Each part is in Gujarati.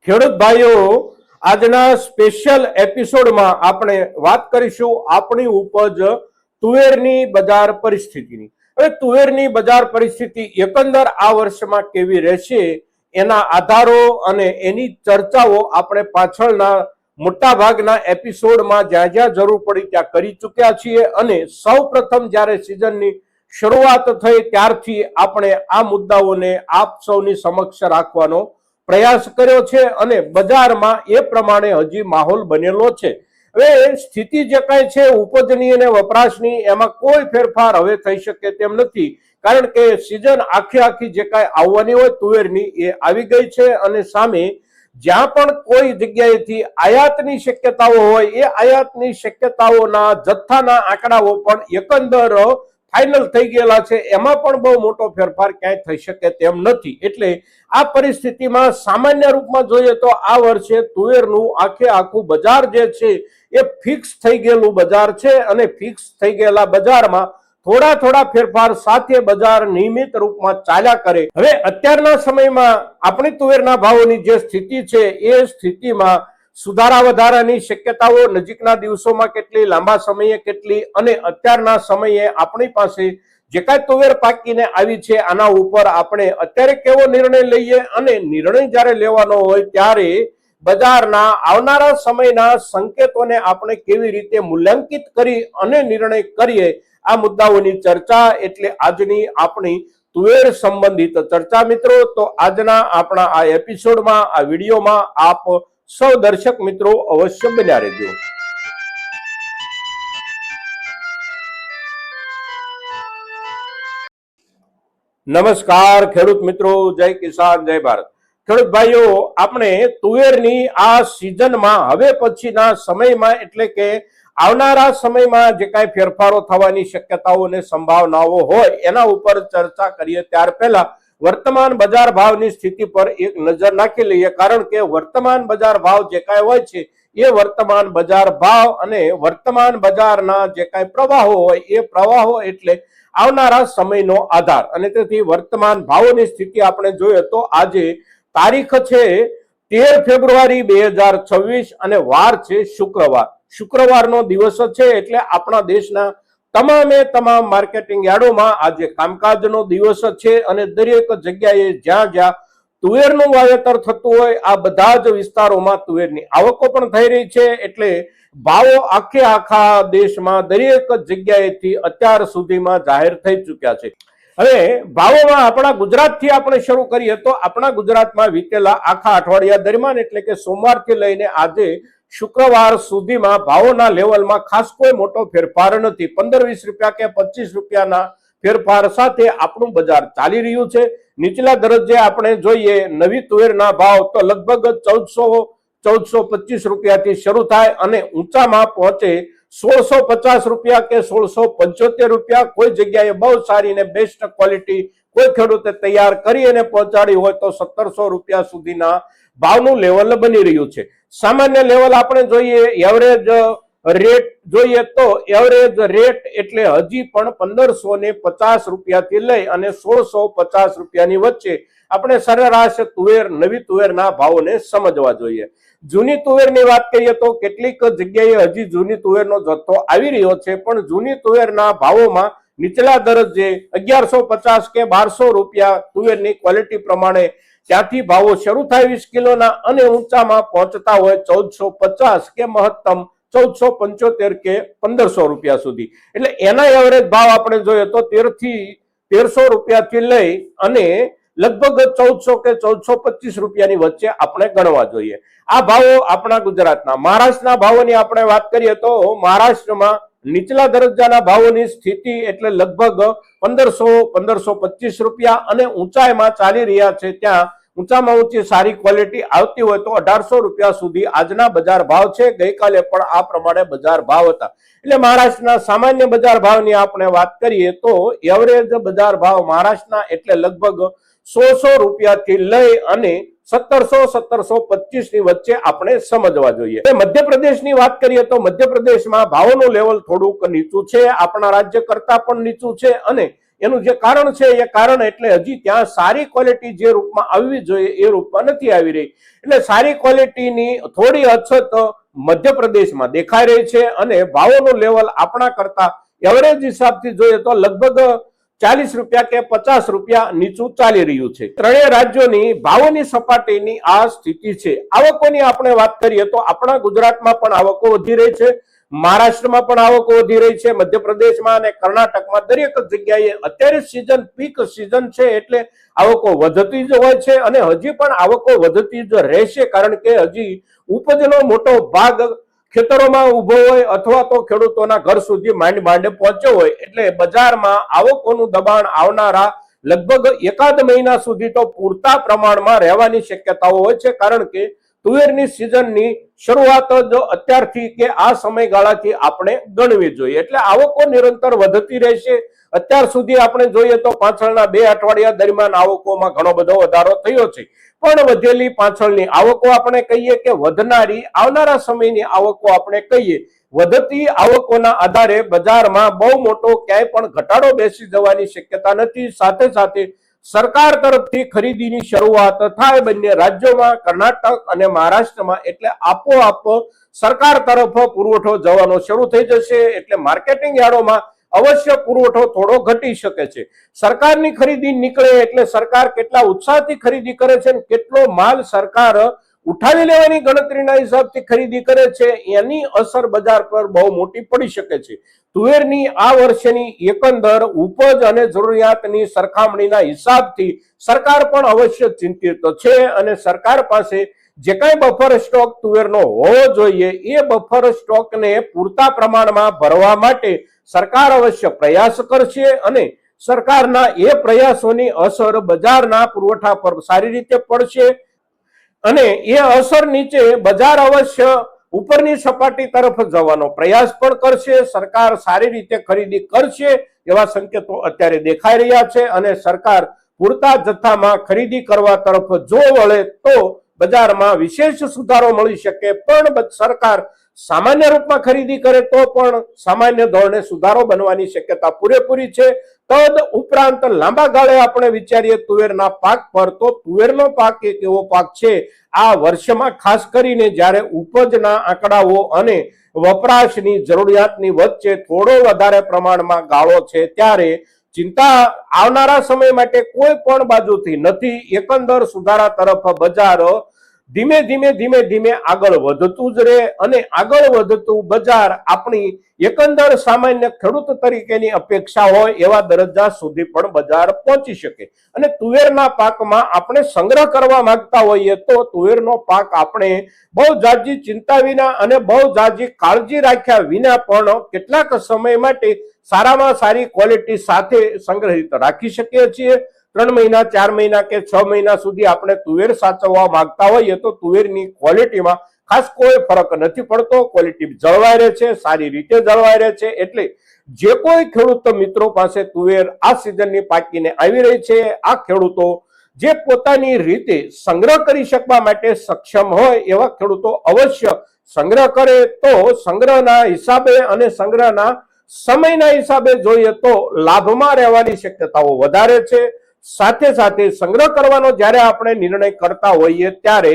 ખેડૂત ભાઈઓ, આજના સ્પેશિયલ એપિસોડમાં આપણે વાત કરીશું આપણી ઉપજ તુવેરની બજાર પરિસ્થિતિની। હવે તુવેરની બજાર પરિસ્થિતિ એકંદર આ વર્ષમાં કેવી રહેશે એના આધારો અને એની ચર્ચાઓ આપણે પાછળના મોટા ભાગના એપિસોડમાં જ્યાં જ્યાં જરૂર પડી ત્યાં કરી ચૂક્યા છીએ અને સૌપ્રથમ જ્યારે સિઝનની શરૂઆત થઈ ત્યારથી આપણે આ મુદ્દાઓને આપ સૌની સમક્ષ રાખવાનો પ્રયાસ કર્યો છે અને બજારમાં એ પ્રમાણે હજી માહોલ બનેલો છે। હવે સ્થિતિ જે કાંઈ છે ઉપજની અને વપરાશની એમાં કોઈ ફેરફાર હવે થઈ શકે તેમ નથી, કારણ કે સિઝન આખી જે કાંઈ આવવાની હોય તુવેરની એ આવી ગઈ છે અને સામે જ્યાં પણ કોઈ જગ્યાએથી આયાતની શક્યતાઓ હોય એ આયાતની શક્યતાઓના જથ્થાના આંકડાઓ પણ એકંદર ફાઇનલ થઈ ગયેલા છે, એમાં પણ બહુ મોટો ફેરફાર ક્યાંય થઈ શકે તેમ નથી। એટલે આ પરિસ્થિતિમાં સામાન્ય રૂપમાં જોઈએ તો આ વર્ષે તુવેરનું આખું બજાર જે છે એ ફિક્સ થઈ ગયેલું બજાર છે અને ફિક્સ થઈ ગયેલા બજારમાં થોડા ફેરફાર સાથે બજાર નિયમિત રૂપમાં ચાલ્યા કરે। હવે અત્યારના સમયમાં આપણી તુવેરના ભાવોની જે સ્થિતિ છે એ સ્થિતિમાં સુધારા વધારાની શક્યતાઓ નજીકના દિવસોમાં કેટલી, લાંબા સમયે કેટલી અને અત્યારના સમયે આપણી પાસે જે કાંઈ તુવેર પાકીને આવી છે આના ઉપર આપણે અત્યારે કેવો નિર્ણય લઈએ અને નિર્ણય જ્યારે લેવાનો હોય ત્યારે બજારના આવનારા સમયના સંકેતોને આપણે કેવી રીતે મૂલ્યાંકિત કરી અને નિર્ણય કરીએ, આ મુદ્દાઓની ચર્ચા એટલે આજની આપણી તુવેર સંબંધિત ચર્ચા। મિત્રો, તો આજના આપણા આ એપિસોડમાં, આ વિડીયોમાં આપ સૌ દર્શક મિત્રો અવશ્ય બન્યા રહેજો। નમસ્કાર ખેડૂત મિત્રો, જય કિસાન, જય ભારત। ખેડૂત ભાઈઓ, આપણે તુવેરની આ સિઝનમાં હવે પછીના સમયમાં એટલે કે આવનારા સમયમાં જે કાંઈ ફેરફારો થવાની શક્યતાઓ અને સંભાવનાઓ હોય એના ઉપર ચર્ચા કરીએ ત્યાર પહેલા વર્તમાન બજાર ભાવની સ્થિતિ પર એક નજર નાખી લઈએ, કારણ કે વર્તમાન બજાર ભાવ જે કાંઈ હોય છે એ વર્તમાન બજાર ભાવ અને વર્તમાન બજારના જે કાંઈ પ્રવાહો હોય એ પ્રવાહો એટલે આવનારા સમયનો આધાર। અને તેથી વર્તમાન ભાવોની સ્થિતિ આપણે જોઈએ તો આજે તારીખ છે 13 ફેબ્રુઆરી 2026 અને વાર છે શુક્રવારનો દિવસ છે, એટલે આપણા દેશના તમામ માર્કેટિંગ યાર્ડોમાં આજે કામકાજનો દિવસ છે અને દરેક જગ્યાએ જ્યાં તુવેરનું વાવેતર થતું હોય આ બધા જ વિસ્તારોમાં તુવેરની આવકો પણ થઈ રહી છે। એટલે ભાવો આખા દેશમાં દરેક જગ્યાએથી અત્યાર સુધીમાં જાહેર થઈ ચૂક્યા છે। હવે ભાવોમાં આપણા ગુજરાતથી આપણે શરૂ કરીએ તો આપણા ગુજરાતમાં વીતેલા આખા અઠવાડિયા દરમિયાન એટલે કે સોમવારથી લઈને આજે શુક્રવાર સુધીમાં ભાવોના લેવલમાં ખાસ કોઈ મોટો ફેરફાર નથી। 15-20 રૂપિયા કે 25 રૂપિયાના ફેરફાર સાથે આપણું બજાર ચાલી રહ્યું છે। નીચલા દરજ્જે આપણે જોઈએ નવી તુવેરના ભાવ તો લગભગ 1425 રૂપિયાથી શરૂ થાય અને ઊંચામાં પહોંચે 1650 રૂપિયા કે 1675 રૂપિયા। કોઈ જગ્યાએ બહુ સારી ને બેસ્ટ ક્વોલિટી કોઈ ખેડૂતે તૈયાર કરી અને પહોંચાડી હોય તો 1700 રૂપિયા સુધીના ભાવનું લેવલ બની રહ્યું છે। સામાન્ય લેવલ આપણે જોઈએ, એવરેજ રેટ જોઈએ તો એવરેજ રેટ એટલે હજી પણ 1550 રૂપિયાથી લઈ અને 1650 રૂપિયાની વચ્ચે આપણે સરેરાશ નવી તુવેરના ભાવોને સમજવા જોઈએ। જૂની તુવેરની વાત કરીએ તો કેટલીક જગ્યાએ હજી જૂની તુવેરનો જથ્થો આવી રહ્યો છે, પણ જૂની તુવેરના ભાવોમાં નીચલા દરજ્જે 1150 કે 1200 રૂપિયા તુવેરની ક્વોલિટી પ્રમાણે ત્યાંથી ભાવો શરૂ થાય 20 કિલોના અને ઊંચામાં પહોંચતા હોય 1450 કે મહત્તમ 1475 કે 1500 રૂપિયા સુધી। એટલે એના એવરેજ ભાવ આપણે જોઈએ તો 1300 રૂપિયાથી લઈ અને લગભગ 1400 કે 1425 રૂપિયાની વચ્ચે આપણે ગણવા જોઈએ। આ ભાવો આપણા ગુજરાતના। મહારાષ્ટ્રના ભાવોની આપણે વાત કરીએ તો મહારાષ્ટ્રમાં નીચલા દરજ્જાના ભાવોની સ્થિતિ એટલે લગભગ 1500-1525 રૂપિયા અને ઊંચાઈમાં ચાલી રહ્યા છે ત્યાં ઊંચામાં ઊંચી સારી ક્વોલિટી આવતી હોય તો 1800 રૂપિયા સુધી આજના બજાર ભાવ છે। ગઈકાલે પણ આ પ્રમાણે બજાર ભાવ હતા। એટલે મહારાષ્ટ્રના સામાન્ય બજાર ભાવની આપણે વાત કરીએ તો એવરેજ બજાર ભાવ મહારાષ્ટ્રના એટલે લગભગ 100 રૂપિયાથી લઈ અને 1700-1725 ની વચ્ચે આપણે સમજવા જોઈએ। મધ્યપ્રદેશની વાત કરીએ તો મધ્યપ્રદેશમાં ભાવોનું લેવલ થોડુંક નીચું છે, આપણા રાજ્ય કરતા પણ નીચું છે અને એનું જે કારણ છે એ કારણ એટલે હજી ત્યાં સારી ક્વોલિટી જે રૂપમાં આવવી જોઈએ એ રૂપમાં નથી આવી રહી. એટલે સારી ક્વોલિટીની થોડી અછત મધ્યપ્રદેશમાં દેખાઈ રહી છે અને ભાવોનું લેવલ આપણા કરતા એવરેજ હિસાબથી જોઈએ તો લગભગ 40 રૂપિયા કે 50 રૂપિયા નીચું ચાલી રહ્યું છે. ત્રણેય રાજ્યોની ભાવોની સપાટીની આ સ્થિતિ છે. આવકોની આપણે વાત કરીએ તો આપણા ગુજરાતમાં પણ આવકો વધી રહી છે, મહારાષ્ટ્રમાં પણ આવકો વધી રહી છે, મધ્યપ્રદેશમાં અને કર્ણાટકમાં દરેક જગ્યાએ અત્યારે સિઝન પીક સિઝન છે એટલે આવકો વધતી જ હોય છે અને હજી પણ આવકો વધતી જ રહેશે, કારણ કે હજી ઉપજનો મોટો ભાગ ખેતરોમાં ઉભો હોય અથવા તો ખેડૂતોના ઘર સુધી માંડ પહોંચ્યો હોય એટલે બજારમાં આવકોનું દબાણ આવનારા લગભગ એકાદ મહિના સુધી તો પૂરતા પ્રમાણમાં રહેવાની શક્યતાઓ હોય છે, કારણ કે તુવેરની સિઝનની શરૂઆત જ અત્યારથી કે આ સમયગાળાથી આપણે ગણવી જોઈએ. એટલે આવકો નિરંતર વધતી રહેશે. અત્યાર સુધી આપણે જોઈએ તો પાછળના 2 અઠવાડિયા દરમિયાન આવકોમાં ઘણો બધો વધારો થયો છે, પણ વધેલી પાછળની આવકો આપણે કહીએ કે વધનારી આવનારા સમયની આવકો આપણે કહીએ, વધતી આવકોના આધારે બજારમાં બહુ મોટો ક્યાંય પણ ઘટાડો બેસી જવાની શક્યતા નથી. સાથે સાથે સરકાર તરફથી ખરીદીની શરૂઆત થાય બંને રાજ્યોમાં, કર્ણાટક અને મહારાષ્ટ્રમાં, એટલે આપોઆપ સરકાર તરફ પુરવઠો જવાનો શરૂ થઈ જશે. એટલે માર્કેટિંગ યાર્ડોમાં અવશ્ય પુરવઠો થોડો ઘટી શકે છે. સરકારની ખરીદી નીકળે એટલે સરકાર કેટલા ઉત્સાહથી ખરીદી કરે છે, કેટલો માલ સરકાર ઉઠાવી લેવાની ગણતરીના હિસાબથી ખરીદી કરે છે, એની અસર બજાર પર બહુ મોટી પડી શકે છે. તુવેરની આ વર્ષની એકંદર ઉપજ અને જરૂરિયાતની સરખામણીના હિસાબથી સરકાર પણ અવશ્ય ચિંતિત છે અને સરકાર પાસે જે કઈ બફર સ્ટોક તુવેરનો હોવો જોઈએ એ બફર સ્ટોકને પૂરતા પ્રમાણમાં ભરવા માટે સરકાર અવશ્ય પ્રયાસ કરશે અને સરકારના એ પ્રયાસોની અસર બજારના પુરવઠા પર સારી રીતે પડશે અને એ અસર નીચે બજાર અવશ્ય ઉપરની સપાટી તરફ જવાનો પ્રયાસ પણ કરશે. સરકાર સારી રીતે ખરીદી કરશે એવા સંકેતો અત્યારે દેખાઈ રહ્યા છે અને સરકાર પૂરતા જથ્થામાં ખરીદી કરવા તરફ જો વળે તો બજારમાં વિશેષ સુધારો મળી શકે, પણ સરકાર સામાન્ય રૂપમાં ખરીદી કરે તો પણ સામાન્ય ધોરણે સુધારો બનવાની શક્યતા પૂરેપૂરી છે. તદ ઉપરાંત લાંબા ગાળે આપણે વિચારીએ તુવેરના પાક પર તો તુવેરનો પાક એક એવો પાક છે આ વર્ષમાં ખાસ કરીને જ્યારે ઉપજના આંકડાઓ અને વપરાશની જરૂરિયાતની વચ્ચે થોડો વધારે પ્રમાણમાં ગાળો છે ત્યારે ચિંતા આવનારા સમય માટે કોઈ પણ બાજુથી નથી. એકંદર સુધારા તરફ બજાર ધીમે ધીમે આગળ વધતું જ રહે અને આગળ વધતું બજાર આપણી એકંદર સામાન્ય ખેડૂત તરીકેની અપેક્ષા હોય એવા દરજ્જા સુધી પણ બજાર પહોંચી શકે. અને તુવેરના પાકમાં આપણે સંગ્રહ કરવા માંગતા હોઈએ તો તુવેરનો પાક આપણે બહુ જાજી ચિંતા વિના અને બહુ જાજી કાળજી રાખ્યા વિના પણ કેટલાક સમય માટે સારામાં સારી ક્વોલિટી સાથે સંગ્રહિત રાખી શકીએ છીએ. 3 મહિના 4 મહિના કે 6 મહિના સુધી આપણે તુવેર સાચવવા માંગતા હોઈએ તો તુવેરની ક્વોલિટીમાં ખાસ કોઈ ફરક નથી પડતો. ક્વોલિટી જળવાઈ રહે છે, સારી રીતે જળવાઈ રહે છે. એટલે જે કોઈ ખેડૂત મિત્રો પાસે તુવેર આ સિઝનની પાકીને આવી રહી છે, આ ખેડૂતો જે પોતાની રીતે સંગ્રહ કરી શકવા માટે સક્ષમ હોય એવા ખેડૂતો અવશ્ય સંગ્રહ કરે. તો સંગ્રહના હિસાબે અને સંગ્રહના સમયના હિસાબે જોઈએ તો લાભમાં રહેવાની શક્યતાઓ વધારે છે. સાથે સાથે સંગ્રહ કરવાનો જ્યારે આપણે નિર્ણય કરતા હોઈએ ત્યારે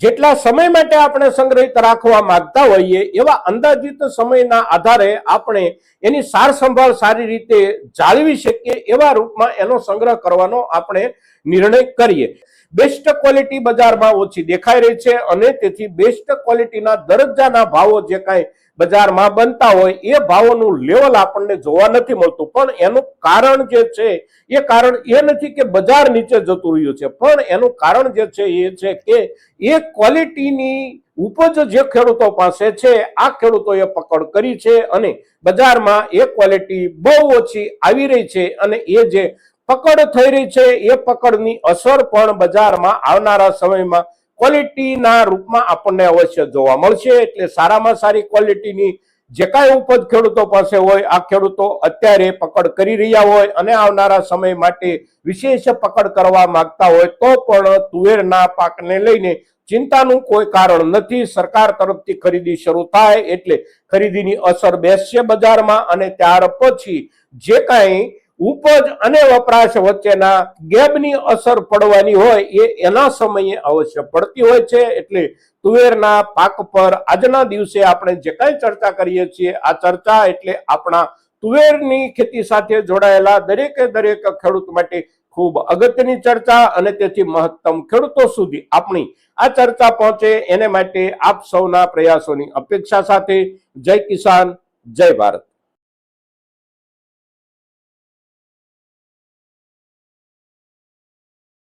જેટલા સમય માટે આપણે સંગ્રહિત રાખવા માંગતા હોઈએ એવા અંદાજિત સમયના આધારે આપણે એની સાર સંભાળ સારી રીતે જાળવી શકીએ એવા રૂપમાં એનો સંગ્રહ કરવાનો આપણે નિર્ણય કરીએ. બેસ્ટ ક્વોલિટી બજારમાં ઓછી દેખાઈ રહી છે અને તેથી બેસ્ટ ક્વોલિટીના દરજ્જાના ભાવો જે કાંઈ બજારમાં બનતા હોય એ ભાવોનું લેવલ આપણને જોવા નથી મળતું. પણ એનું કારણ જે છે એ કારણ એ નથી કે બજાર નીચે જતું રહ્યું છે, પણ એનું કારણ જે છે એ છે કે એ ક્વોલિટીની ઉપજ જે ખેડૂતો પાસે છે આ ખેડૂતોએ પકડ કરી છે અને બજારમાં એ ક્વોલિટી બહુ ઓછી આવી રહી છે અને એ જે પકડ થઈ રહી છે એ પકડની અસર પણ બજારમાં આવનારા સમયમાં ક્વોલિટીના રૂપમાં આપણને અવશ્ય જોવા મળશે. એટલે સારામાં સારી ક્વોલિટીની જે કાંઈ ઉપજ ખેડૂતો પાસે હોય આ ખેડૂતો અત્યારે પકડ કરી રહ્યા હોય અને આવનારા સમય માટે વિશેષ પકડ કરવા માંગતા હોય તો પણ તુવેરના પાકને લઈને ચિંતાનું કોઈ કારણ નથી. સરકાર તરફથી ખરીદી શરૂ થાય એટલે ખરીદીની અસર બેસશે બજારમાં અને ત્યાર પછી જે કાંઈ ઉપજ અને વપરાશ વચ્ચેના ગેપની અસર પડવાની હોય એ એના સમયે અવશ્ય પડતી હોય છે. એટલે તુવેરના પાક પર આજના દિવસે આપણે જે કાંઈ ચર્ચા કરીએ છીએ આ ચર્ચા એટલે આપણા તુવેરની ખેતી સાથે જોડાયેલા દરેકે દરેક ખેડૂત માટે ખૂબ અગત્યની ચર્ચા અને તેથી મહત્તમ ખેડૂતો સુધી આપણી આ ચર્ચા પહોંચે એને માટે આપ સૌના પ્રયાસોની અપેક્ષા સાથે જય કિસાન જય ભારત.